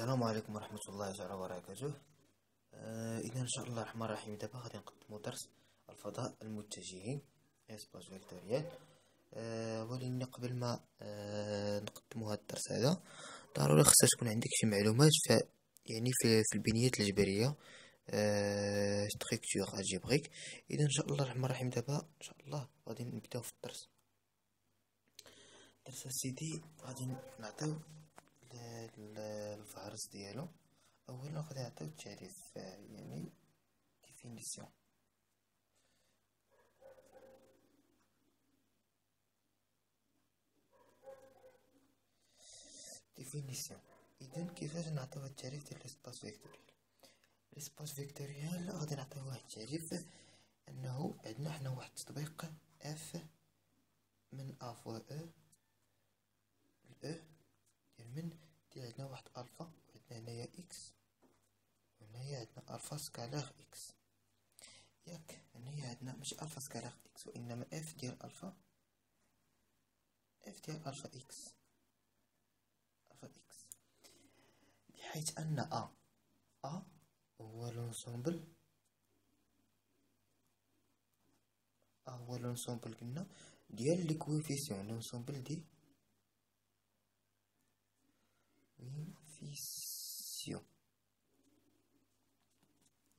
السلام عليكم ورحمة الله تعالى وبركاته. إذا إن شاء الله الرحمن الرحيم دابا غادي نقدمو درس الفضاء المتجهين اسباس فيكتوريال. ولكن قبل ما نقدمو هاد الدرس هذا ضروري خصها تكون عندك شي معلومات في البنيات الجبرية، ستركتور الجبريك. إذا إن شاء الله الرحمن الرحيم دابا إن شاء الله غادي نبداو في الدرس. درس سيدي غادي نعطيو الفهرس ديالو. اولا غادي نعطيو التعريف، ديفينيسيون. اذا كيفاش نعطيو التعريف ديال ليسباس فيكتوريال؟ ليسباس فيكتوريال غادي نعطيو واحد التعريف انه عندنا حنا واحد التطبيق اف من ا فوا او من عندنا واحد الفا، وعندنا هنايا اكس، وهنايا عندنا الفا سكالار اكس. ياك هنايا عندنا ماشي الفا سكالار اكس وانما اف ديال الفا اكس، بحيث ان ا هو لونسومبل قلنا ديال لي كويفيسيون، لونسومبل دي كويفيسيون.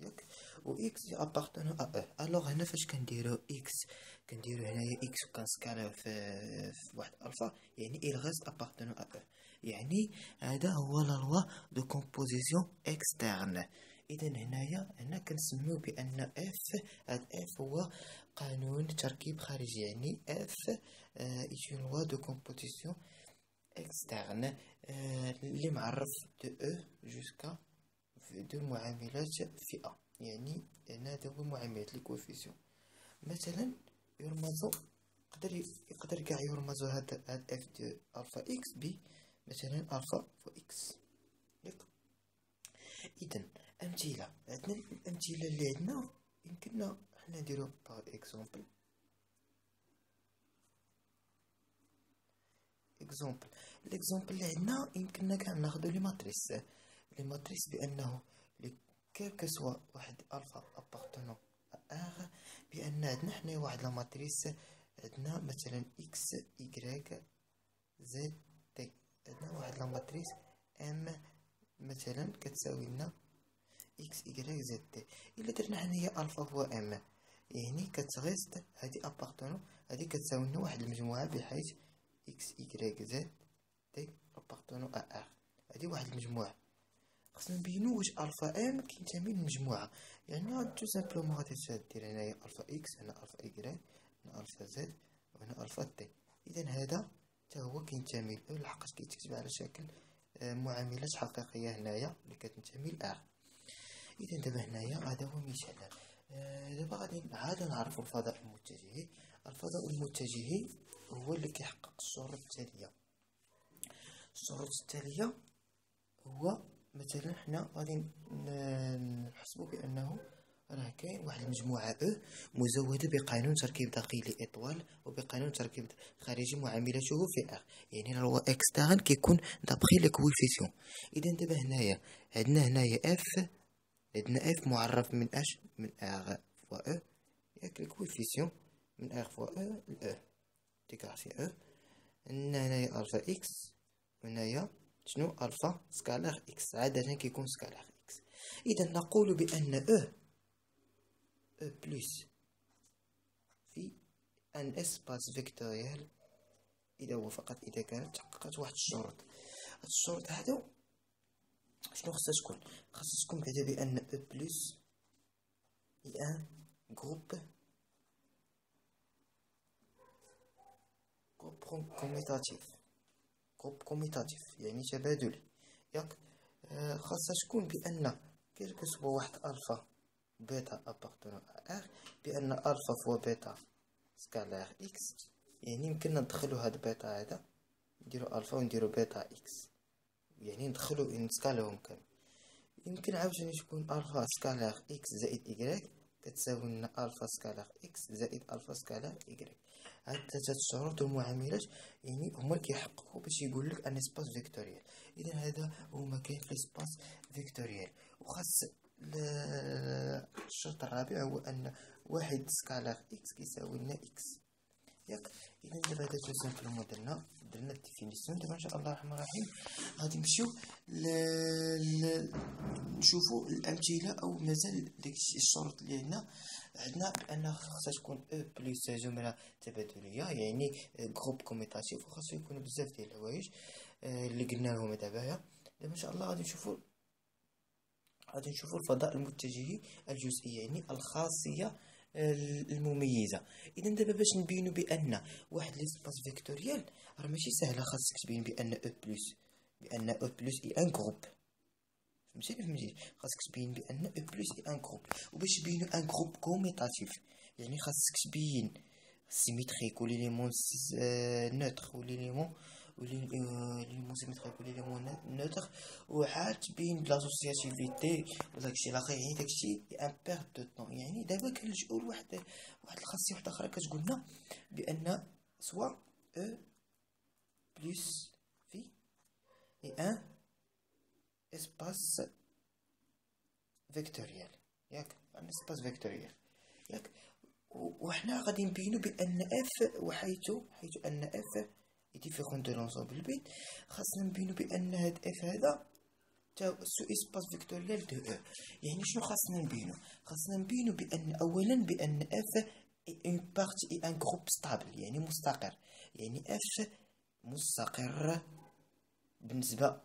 ياك و اكس ابارتونون ا او. الوغ هنا فاش كنديرو اكس، كنديرو هنايا اكس وكنسكاليو في واحد الفا، يعني il reste appartenant à eux، يعني هذا هو لا لوا دو كومبوزيسيون اكسترن. اذا هنا كنسميو بان اف، هاد اف هو قانون تركيب خارجي، يعني اف اي اون لوا دو كومبوزيسيون اكسترن اللي معرف دو او جوسكا دو المعاملات في ا. يعني هذا هو معاملات لي كوفيسيون. مثلا يرمزو يقدر كاع يرمزو هاد اف دو الفا اكس ب مثلا الفا فو اكس. اذا امثله، عندنا الامثله اللي عندنا يمكننا حنا نديرو باغ اكزومبل الاكزومبل اللي عندنا يمكننا كاع ناخدو لي ماتريس بانه كيلكو سوا واحد الفا ابارتونون ا، بان عندنا حنا واحد لا ماتريس، عندنا مثلا اكس يكغيك زد تي، عندنا واحد لا ماتريس ام مثلا كتساوي لنا اكس يكغيك زد تي. الا درنا حنايا الفا هو ام، يعني كتغيست هادي ابارتونون، هادي كتساوي لنا واحد المجموعه بحيث اكس يكغيك زد تي ابارتونون ا ار. هادي واحد المجموعه. خصنا نبينو واش الفا ام كينتمي للمجموعه، يعني تو سامبلومون غادي دير هنايا الفا اكس، هنا الفا يكغيك، هنا الفا زد، وهنا الفا تي. اذا هذا حتى هو كينتمي لحقاش كيتكتب على شكل معاملات حقيقيه هنايا اللي كتنتمي لار. اذا دابا هنايا هذا هو مثال. دابا غادي عاد نعرفوا الفضاء المتجهي. الفضاء المتجهي هو اللي كيحقق الشروط التاليه. هو مثلا حنا غادي نحسبوا بانه راه كاين واحد المجموعه او مزوده بقانون تركيب داخلي اطوال وبقانون تركيب خارجي معاملته في ار، يعني لو اكسترن كيكون دابخي لي كويفيسيون. اذا دابا هنايا عندنا اف معرف من اش، من ار فوا او، ياك الكويفيسيون من ار فوا او ل تيكارتي او. عندنا هنايا الفا اكس، وهنايا شنو الفا سكالار اكس، عادة كيكون سكالار اكس. اذا نقول بان او بلس في ان اسباس فيكتوريال اذا هو فقط اذا كانت تحققت واحد الشروط. هاد الشروط هادو شنو خصها تكون بعدا بان او بلس هي ان جروب كوميتاتيف، يعني تبادلي. ياك خاصها تكون بان كيلكو سوا واحد الفا بيتا ابارتونون ار، بان الفا فوا بيتا سكالار اكس، يعني يمكننا ندخلو هاد بيتا هذا نديرو الفا ونديرو بيتا اكس، يعني نسكالوهم كامل. يمكن عاوتاني تكون الفا سكالار اكس زائد ايكغيك كتساوي لنا ألفا سكالار إكس زائد ألفا سكالار إكغيك. هاد ثلاثة شروط والمعاملات يعني هما اللي كيحققو باش يقولك أن سباس فيكتوريال. إذا هذا هما كاين في سباس فيكتوريال. وخاص الشرط الرابع هو أن واحد سكالار إكس كيساوي لنا إكس، ياك. إذا دابا هذا توسامبلومون درنا الديفينيسيون. دابا إن شاء الله الرحمن الرحيم غادي نمشيو نشوفو الأمثلة أو مازال داكشي الشروط اللي عندنا بأن خاصها تكون أو بلس جملة تبادلية يعني جروب كوميتاتيف، وخاصو يكونو بزاف ديال الحوايج اللي قلناهم دابا إن شاء الله. غادي نشوفو الفضاء المتجه الجزئي يعني الخاصية المميزة. إذا دابا باش نبينو بأن واحد ليسباس فيكتوريال راه ماشي سهلة، خاصك تبين بأن أو بلس إي أن جروب. فهمتي خاصك تبين بأن أو بلس إي أن جروب. وباش تبينو أن جروب كوميتاتيف يعني خاصك تبين سيميتريك و ليليمون نوتر و ليليمون سيميتريك و ليليمون نوتر، وعاد تبين لاسوسياتيفيتي وداكشي لاخر. يعني داكشي ان بيرت دو طون. يعني دابا كنلجؤو لواحد الخاصية وحده اخرى كتقولنا بأن سوا او بلس في اي ان اسباس فيكتوريال، ياك. ان اسباس فيكتوريال، ياك. وحنا غادي نبينو بأن اف وحيث ان اف ديفيرون دو لونسومبل بيت، خاصنا نبينو بأن هاد اف هذا سو اسباس فيكتوريال دو او. يعني شنو خاصنا نبينو بأن اولا بأن اف اون بارتي اي ان جروب ستابل يعني مستقر. يعني اف مستقر بالنسبة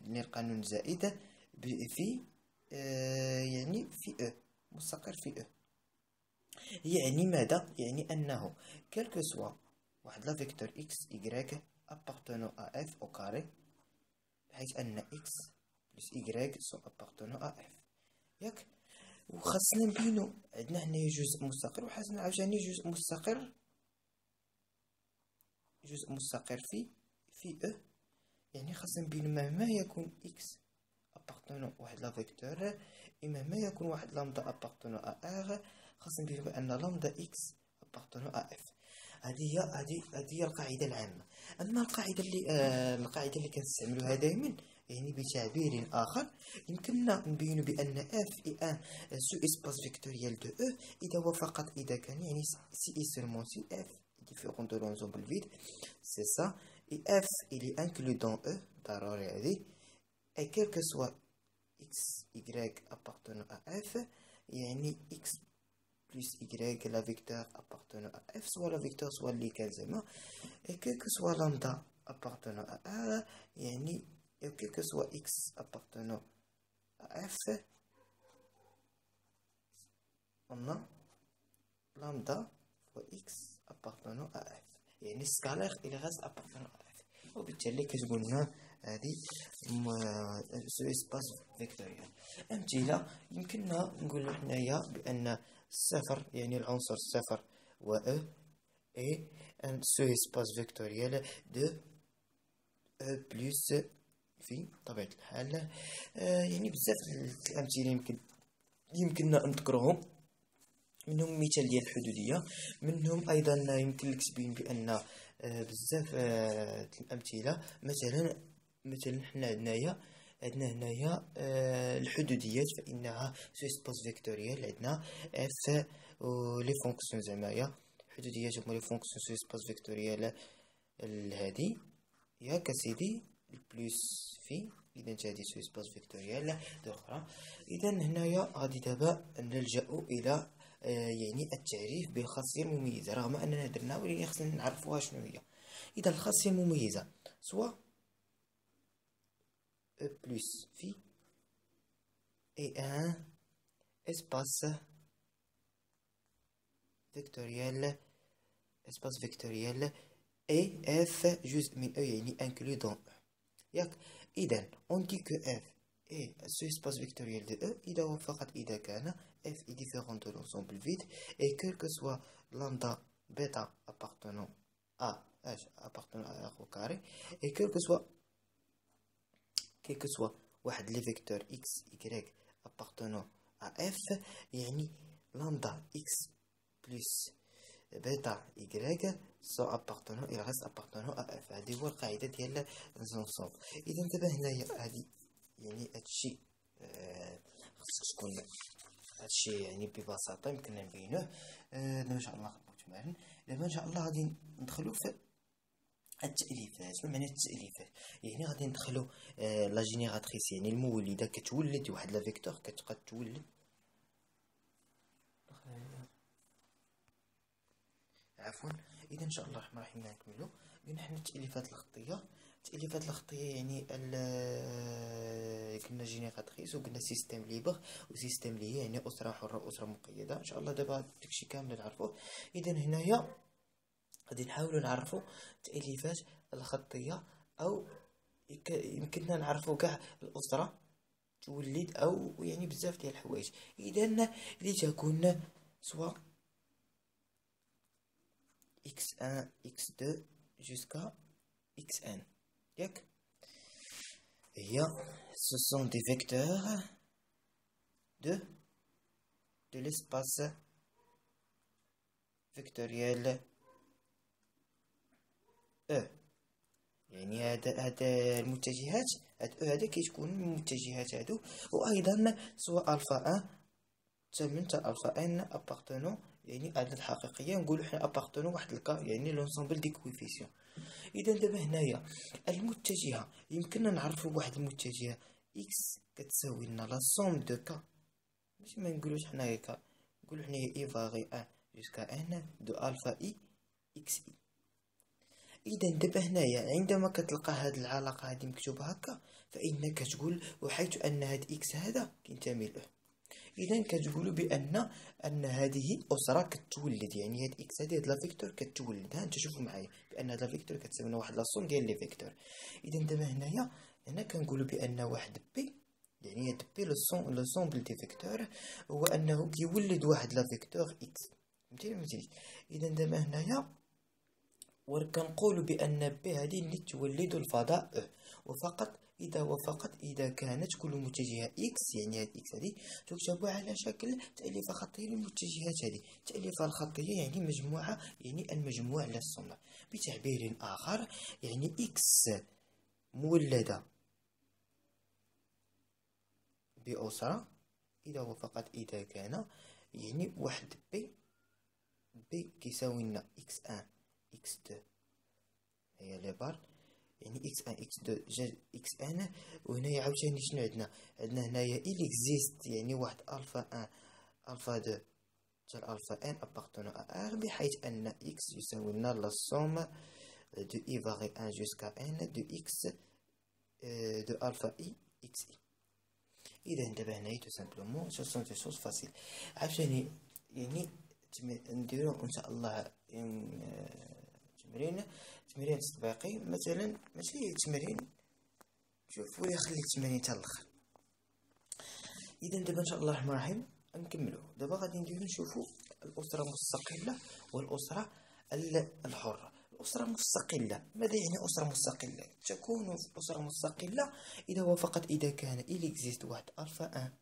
للقانون زائد في يعني في او مستقر في او. يعني ماذا؟ يعني أنه كلكو سوا واحد لا فيكتور إكس إيكغيك أبارتونو أ إف أو كاري، بحيث أن إكس بلس إيكغيك سو أبارتونو أ إف، ياك. وخاصنا نبينو عندنا هنايا جزء مستقر وخاصنا عاوتاني جزء مستقر في أو. يعني خاصنا نبينو مهما يكون إكس أبارتونو واحد لا فيكتور مهما يكون واحد لامدا أبارتونو أ إغ، خاصنا نبينو بأن لامدا إكس أبارتونو أ إف. هذه هي القاعدة العامة. أما القاعدة اللي كنستعملوها دائما يعني بتعبير آخر يمكننا نبينو بأن اف اي ان سو اسباس فيكتوريال دو او إذا وفقط إذا كان يعني سي اي سولمون سي اف ديفيرون دو لونسومبل فيد سي سا اي اف إلي انكلو دون او ضروري هذه اي كيلكو سوا x y appartenant à f يعني x plus y la vecteur appartenant à f soit la vecteur soit اللي كان زعما et quel que soit lambda appartenant à r يعني et quel que soit x appartenant à f on a lambda fois x appartenant à f يعني scalar il reste appartenant à f. وبالتالي كتقولنا هذه سو اسباس فيكتوريال. أمثلة يمكننا نقولو حنايا بأن الصفر يعني العنصر صفر و او اي ان سو اسباس فيكتوريال دو او بلس في طبيعة الحال. يعني بزاف الأمثلة يمكننا نذكرهم، منهم مثال ديال الحدودية، منهم أيضا يمكن لك تبين بأن بزاف الأمثلة. مثلا حنا عندنا هنايا الحدوديات فإنها سو اسباس فيكتوريال. عندنا اف و لي فونكسيون زعمايا الحدوديات هما لي فونكسيون سو اسباس فيكتوريال هادي ياك سيدي البلس في. إذا هادي سو اسباس فيكتوريال اخرى. إذا هنايا غادي دابا نلجأ إلى يعني التعريف بالخاصية المميزة، رغم أننا درنا ولكن خصنا نعرفوها شنو هي. إذا الخاصية المميزة سوا E plus phi est un espace vectoriel et f جزء من E يعني inclus dans E، ياك. إذا on dit que f est ce espace vectoriel de E إذا وفقط إذا كان f est différent de l'ensemble vide et quel que soit lambda bêta appartenant à h appartenant à r au carré et quel que soit واحد لي فيكتور x y appartenant à f يعني lambda x plus بيتا إيكغيك سو أبارتونون إلى غاز أبارتونون أ إف. هادي هو القاعدة ديال لانسونسومبل. إذا انتبه هنايا هادي يعني هادشي خصك تكون هادشي يعني ببساطة يمكننا نبينوه. دابا إن شاء الله خدمت معانا. دابا إن شاء الله غادي ندخلو في التأليفات. شنو معنى التأليفات؟ يعني غادي ندخلو لا جينيراتريس يعني المولدة كتولد واحد لا فيكتور كتبقى تولد. عفوا. اذا ان شاء الله الرحمن الرحيم نكملوا. قلنا حنا التأليفات الخطيه. التأليفات الخطيه يعني قلنا جينيراتريس وقلنا سيستيم ليبر وسيستيم لي يعني اسره حره واسره مقيده. ان شاء الله دابا داكشي كامل نعرفوه. اذا هنايا غادي نحاولوا نعرفوا التأليفات الخطيه او يمكننا نعرفوا كاع الاسره تولد او يعني بزاف ديال الحوايج. اذا لتكون سواء x1 x2 jusqu'à xn. Yak. Ce sont des vecteurs de l'espace vectoriel E. يعني هذا المتجهات هذا كيتكون من المتجهات هادو. وايضا سواء الفا 1 تمن حتى الفا ان ابارتونون يعني اعداد حقيقيه نقولوا حنا ابارتونون واحد الكا يعني لونسومبل دي كويفيسيون. اذا دابا هنايا المتجهه يمكننا نعرفوا واحد المتجهه اكس كتساوي لنا لا سوم دو كا ماشي ما نقولوش حنا هكا نقولوا حنا اي فاغي ان جوسكا ان دو الفا اي اكس اي. اذا دابا هنايا عندما كتلقى هاد العلاقه هادي مكتوبه هكا فانك تقول وحيث ان هاد اكس هذا كينتمي له اذا كتقولوا بان هذه اسره كتولد يعني هاد اكس هادي هاد لا فيكتور كتولد. ها انت شوفوا معايا بان هاد لا فيكتور كتساوي لنا واحد لاصوم ديال لي فيكتور. اذا دابا هنا كنقولوا بان واحد بي يعني هاد بي لو سومبل دي فيكتور هو انه كيولد واحد لا فيكتور اكس. فهمتيني؟ اذا دابا هنايا وكنقولوا بان بي هذه اللي تولد الفضاء وفقط إذا كانت كل متجهة إكس يعني هاد إكس هادي تكتب على شكل تأليفة خطية للمتجهات هادي. التأليفة الخطية يعني مجموعة يعني المجموع لا الصم. بتعبير آخر يعني إكس مولدة بأسرة إذا وفقط إذا كان يعني واحد بي كيساوي لنا إكس 1 إكس 2 هي لي بار يعني x1 x2 جاج x1. وهنايا عاوتاني شنو عندنا هنايا il existe يعني واحد الفا 1 الفا 2 حتى الفا n ابارتونون ا r بحيث ان x يساوي لنا لا سوم دو i فاغي 1 جوسكا n دو x دو الفا i x i. اذا دابا هنايا تو سامبلومون سو سون دي شوز فاسيل. عاوتاني يعني نديرو ان شاء الله تمرين تطبيقي مثلا ماشي تمرين شوفوا لي خلي التمارين حتى الاخر. اذا دابا ان شاء الله الرحمن الرحيم نكملوا. دابا غادي نديرو نشوفوا الاسره المستقله والاسره الحره. الاسره المستقله ماذا يعني اسره مستقله؟ تكون اسره مستقله اذا وفقط اذا كان il existe واحد الفا 1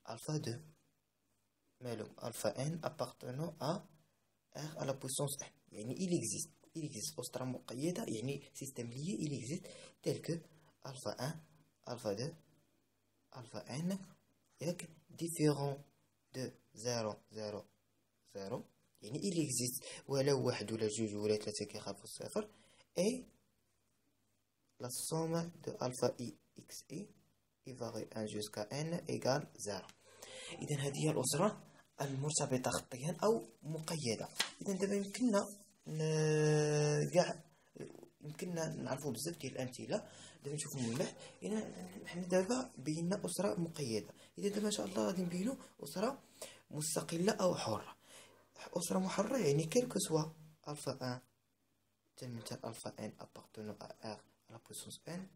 الفا 2 مالو الفا n appartenant à r à la puissance n يعني il existe أسرة مقيدة يعني سيستم لي il existe tel que alpha 1 alpha 2 alpha n ياك différent de 0 0 0 يعني il existe ولو واحد ولا جوج ولا ثلاثة كيخالفو الصفر et la somme de alpha i x i varie 1 jusqu'à n égale 0. إذا هذه هي الأسرة المرتبطة خطيا أو مقيدة. إذا دابا يمكننا كاع يمكننا نعرفوا بزاف ديال الأمثلة. دابا نشوفوا من بعد. إذا حنا دابا بينا أسرة مقيدة. إذا دابا إن شاء الله غادي نبينو أسرة مستقلة أو حرة. أسرة محرة يعني كيلكو سوا ألفا 1 تلميذ ألفا n appartenant à r à la puissance n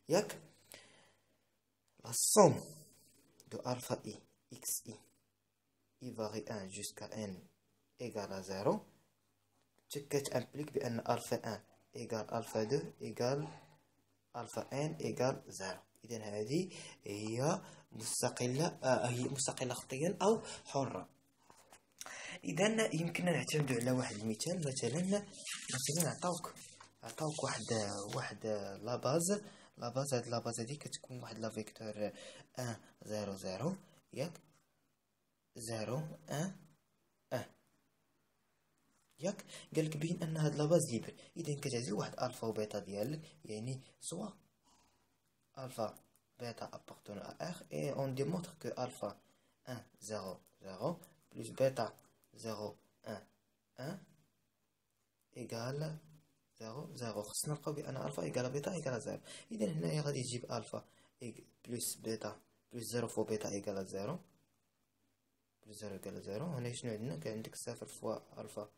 ياك la somme de alpha i x i varie 1 jusqu'à n égale à 0 كتمبليك بأن ألفا 1 égale ألفا 2 égale ألفا n égale 0. إذا هذه هي مستقلة، هي مستقلة خطيا أو حرة. إذا يمكننا نعتمد على واحد المثال. مثلا عطاوك واحد لاباز. هاد لاباز هادي كتكون واحد لا فيكتور 1 0 0 ياك 0 1 1 ياك. قالك بين ان هاد لاباز ليبر. اذا كتعزل واحد الفا وبيتا ديالك، يعني سوا الفا بيتا appartenant à R et on démontre que alpha 1 0 0 plus bêta 0 1 1 égale 0 0. خصنا نلقاو بان الفا ايكال بيتا ايكال 0. اذا هنايا غادي تجيب الفا بلس بيتا بلس 0 فوا بيتا ايكال 0 بلس 0 ايكال 0. هنا شنو عندنا؟ كاين عندك 0 فوا الفا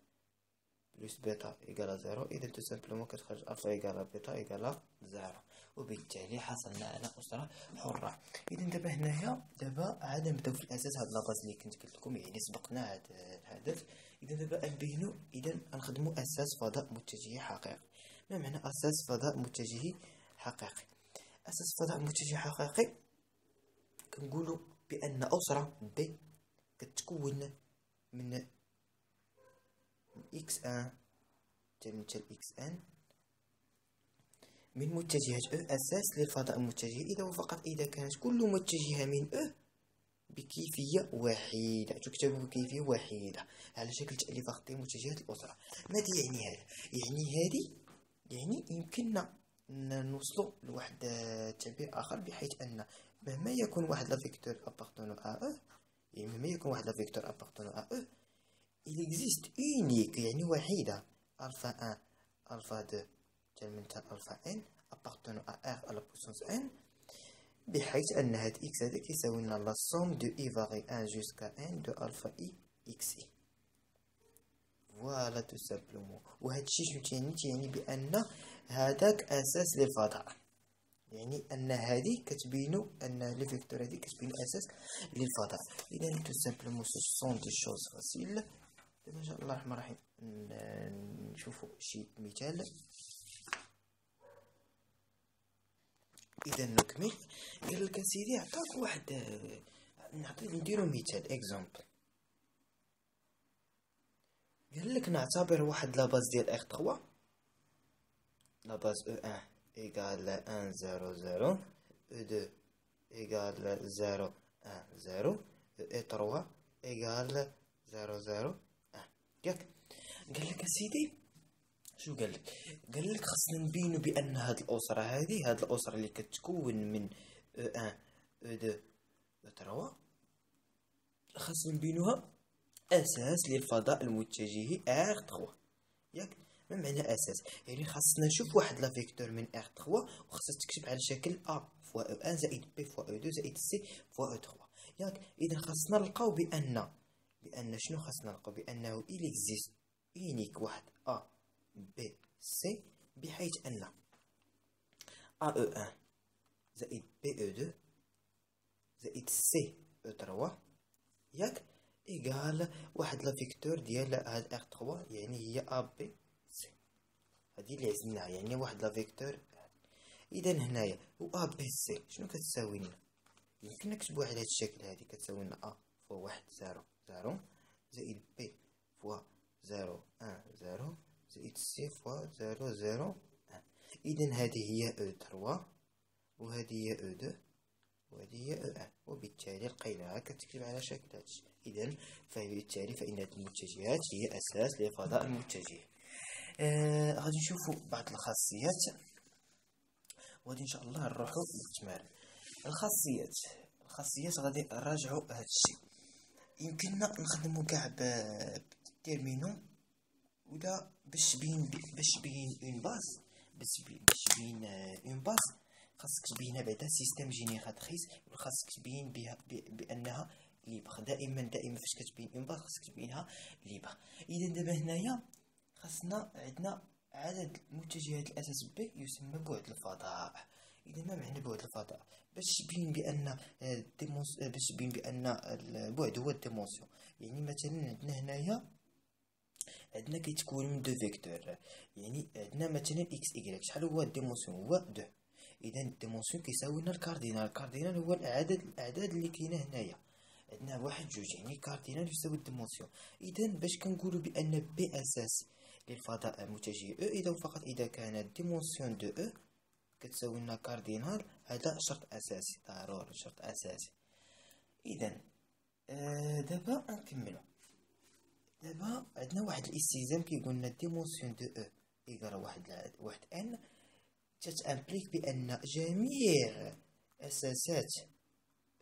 بلس بيتا ايكال 0. اذا تو سامبلومون كتخرج الفا ايكال بيتا ايكال 0، وبالتالي حصلنا على أسرة حرة. إذا دابا هنايا عاد نبداو في الأساس هاد لاباز اللي كنت قلت لكم، يعني سبقنا هاد الهدف. إذا دابا نبينو، إذا نخدمو أساس فضاء متجهي حقيقي. ما معنى أساس فضاء متجهي حقيقي؟ أساس فضاء متجهي حقيقي كنقولو بأن أسرة ب كتكون من إكس أن حتى إكس أن من متجهات أساس للفضاء المتجهي، إذا وفقط إذا كانت كل متجهة من بكيفية واحدة. تكتب بكيفية واحدة على شكل تأليف خطي متجهات الأسرة. ماذا يعني هذا؟ يعني هذه يمكننا نوصل لواحد التعبير آخر، بحيث أن مهما يكون واحد لا فيكتور appartenant à E، يعني مهما يكون واحد لا فيكتور appartenant à E il existe unique، يعني وحيدة، ألفا 1 ألفا 2 تلمنتها ألفا n appartenant à R à la puissance n، بحيث أن هاد x هذا كيساوي لنا لا somme دو i varie 1 jusqu'à n دو ألفا i x i. فوالا تو سامبلومون. وهاد الشي شنو تيعني؟ بأن هذاك أساس للفضاء، يعني أن هادي كتبينو أن لي فيكتور هادي كتبينو أساس للفضاء. إذا تو سامبلومون سو سون دي شوز فاسيل. دابا إن شاء الله الرحمن الرحيم نشوفو شي مثال. إذا نكمل. قالك سيدي عطاك واحد، نديرو مثال اكزومبل. قالك نعتبر واحد لاباز ديال اغ 3، لاباز او 1 ايكال 1 0 0، او 2 ايكال 0 1 0، او 3 ايكال 0 0 1 ياك. قالك سيدي شو قالك خصنا نبينو بان هاد الاسره هاد الاسره اللي كتكون من او 1 او 2 او 3 خصنا نبينوها اساس للفضاء المتجهي ار 3 ياك. ما معنى اساس؟ يعني خاصنا نشوف واحد لا فيكتور من ار 3 وخاصها تكتب على شكل ا فوا او 1 زائد بي فوا او 2 زائد سي فوا او 3 ياك. اذا خاصنا نلقاو بان شنو خاصنا نلقاو؟ بانه il existe unique واحد ا بي سي، بحيث ان ا او 1 زائد بي او 2 زائد سي او 3 ياك ايكال واحد لا فيكتور ديال هاد ار 3، يعني هي ا بي سي. هادي اللي عزلناها، يعني واحد لا فيكتور. اذا هنايا و ا بي سي شنو كتساوي لنا؟ يمكن نكتبوها على هاد الشكل. هادي كتساوي لنا ا فوا واحد 0 0 زائد بي فوا 0 1 0 زائد سي فوا 0 0 1. اذا هذه هي او 3 وهذه هي او 2 وهذه هي او 1، وبالتالي لقيناها كتكتب على شكل هادشي. اذا فبالتالي فان هذه المتجهات هي اساس للفضاء المتجه. غادي نشوفوا بعض الخاصيات، وغادي ان شاء الله نروحوا للتمارين. الخاصيات غادي نراجعوا هذا الشيء. يمكننا نخدموا كاع بالتيرمينو، ولا باش تبين اون باز، اون باز خاصك تبينها بعدا سيستيم جينيراتريس، وخاصك تبين بها بانها ليبر. دائما فاش كتبين اون باز خاصك تبينها ليبر. اذا دابا هنايا خاصنا عندنا عدد متجهات الاساس ب يسمى بعد الفضاء. اذا ما معنى بعد الفضاء؟ باش تبين بان البعد هو الديمونسيون. يعني مثلا عندنا هنايا كيتكون من دو فيكتور، يعني عندنا مثلا اكس ايكغيك. شحال هو الديمونسيون؟ هو 2. اذا الديمونسيون كيساوي لنا الكاردينال. الكاردينال هو الاعداد اللي كاينه هنايا، عندنا واحد جوج، يعني كاردينال يساوي الديمونسيون. اذا باش كنقولوا بان بي اساس للفضاء متجه او، اذا فقط اذا كانت ديمونسيون دو او كتساوي لنا كاردينال، هذا شرط اساسي ضروري، شرط اساسي. اذا دابا نكملو. دابا عندنا واحد الاستلزام كيقول لنا ديمونسيون دو او ايكال واحد ان، تتامبليك بان جميع اساسات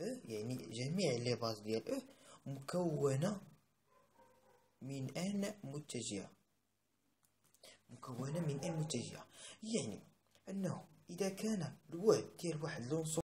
او، يعني جميع لي باز ديال او مكونه من ان متجهه، يعني انه اذا كان الوعد ديال واحد لونسوم